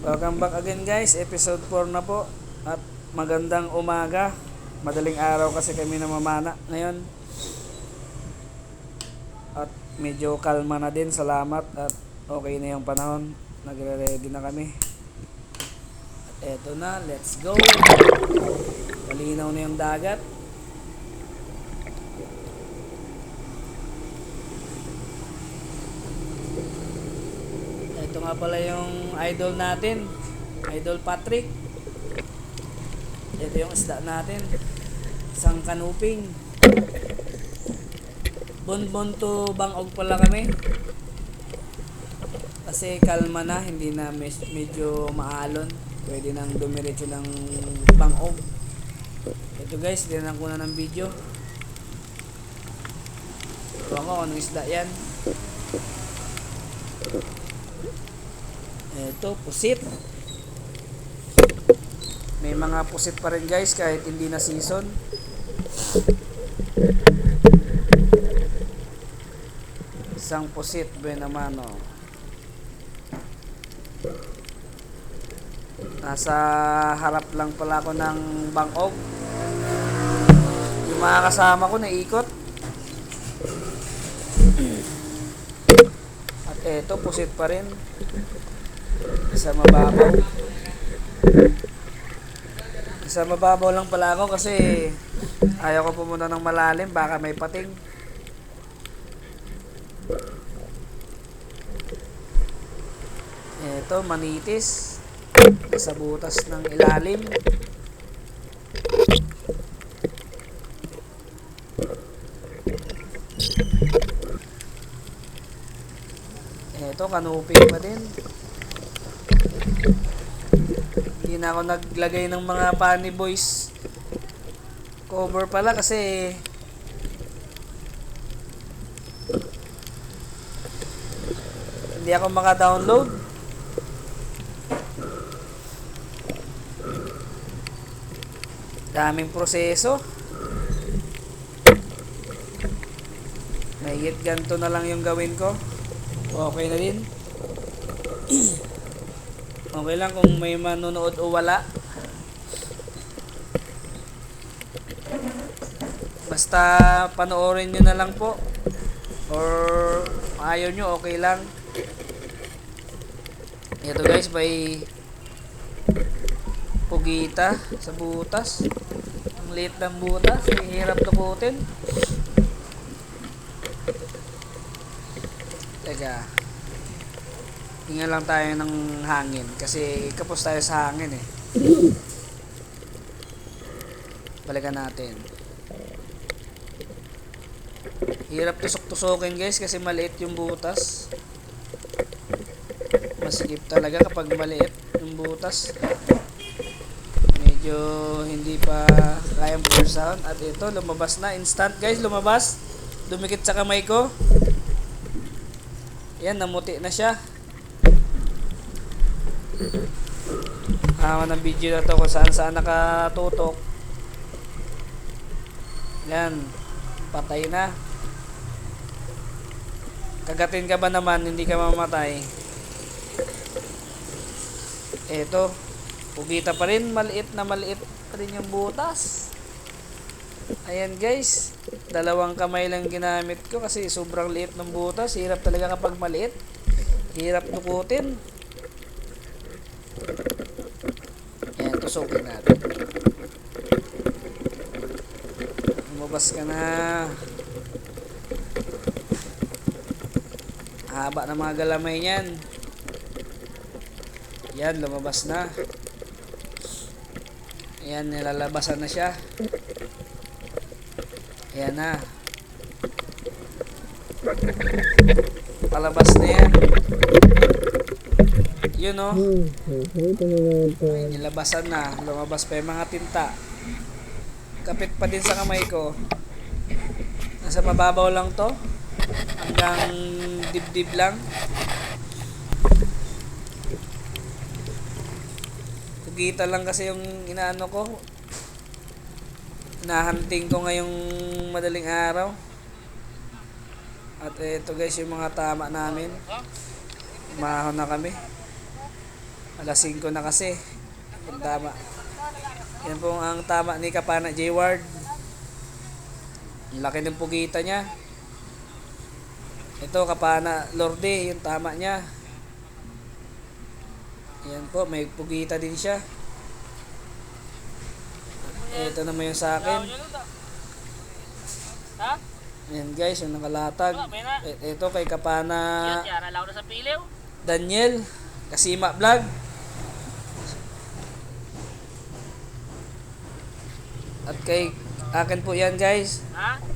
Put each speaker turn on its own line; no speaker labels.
Welcome back again guys, episode 4 na po. At magandang umaga. Madaling araw kasi kami namamana ngayon. At medyo kalma na din, salamat. At okay na yung panahon. Nagre-ready na kami. At eto na, let's go. Malinaw na yung dagat. Ito nga pala yung idol natin, Idol Patrick. Ito yung isda natin, isang kanuping. Bonbon to bangog pala kami. Kasi kalma na, hindi na medyo maalon. Pwede nang dumiretso ng bangog. Ito guys, tinanong ko na ng video. Ito ako, anong isda yan. Ito, pusit. May mga pusit pa rin guys kahit hindi na season. Isang pusit, naman oh. Nasa harap lang pala ako ng bangog. Yung mga kasama ko naikot. At eto, pusit pa rin. Sa mababaw. Sa mababaw lang pala ako kasi ayaw ko pumunta ng malalim, baka may pating. Ito, manitis. Sa butas ng ilalim. Ito, kanuping pa din. Hindi na ako naglagay ng mga funny boys cover pala kasi hindi ako maka-download. Daming proseso. Mahigit ganito na lang yung gawin ko. Okay na din. Okay lang kung may manonood o wala. Basta panoorin nyo na lang po. Or ayaw nyo, okay lang. Ito guys, may pugita sa butas. Ang liit ng butas, hirap tukutin. Teka, hinga lang tayo ng hangin kasi kapos tayo sa hangin eh. Balikan natin. Hirap tusok-tusokin guys kasi maliit yung butas. Masikip talaga kapag maliit yung butas. Medyo hindi pa kayang pursahan. At ito, lumabas na. Instant guys, lumabas. Dumikit sa kamay ko. Yan, namuti na siya. Ng video na to kung saan nakatutok. Yan, patay na. Kagatin ka ba naman, hindi ka mamatay. Eto, pugita pa rin, maliit pa rin yung butas. Ayan guys, dalawang kamay lang ginamit ko kasi sobrang liit ng butas. Hirap talaga kapag maliit, hirap tukutin. Ayan, tusukin natin. Lumabas ka na. Haba ng mga galamay niyan. Yan, lumabas na. Ayan, nilalabasan na siya. Ayan na. Palabas na yan. Yun o. Ay, nilabasan na. Lumabas pa yung mga tinta. Kapit pa din sa kamay ko. Nasa mababaw lang to. Hanggang dibdib lang. Pugita lang kasi yung inaano ko. Hinahunting ko ngayong madaling araw. At ito guys yung mga tama namin. Umahon na kami. Alas 5 na kasi. Yung tama. Yan po ang tama ni Kapana J. Ward. Ang laki ng pugita niya. Ito, Kapana Lorde, yung tama niya. Yan po, may pugita din siya. Ito naman yung sa akin.
Ha?
Ayan guys, yung nakalatag. Ito kay Kapana
Yan, alaw na sa piliw.
Daniel Kasima Vlog. At kay akin po yan guys.
Ha?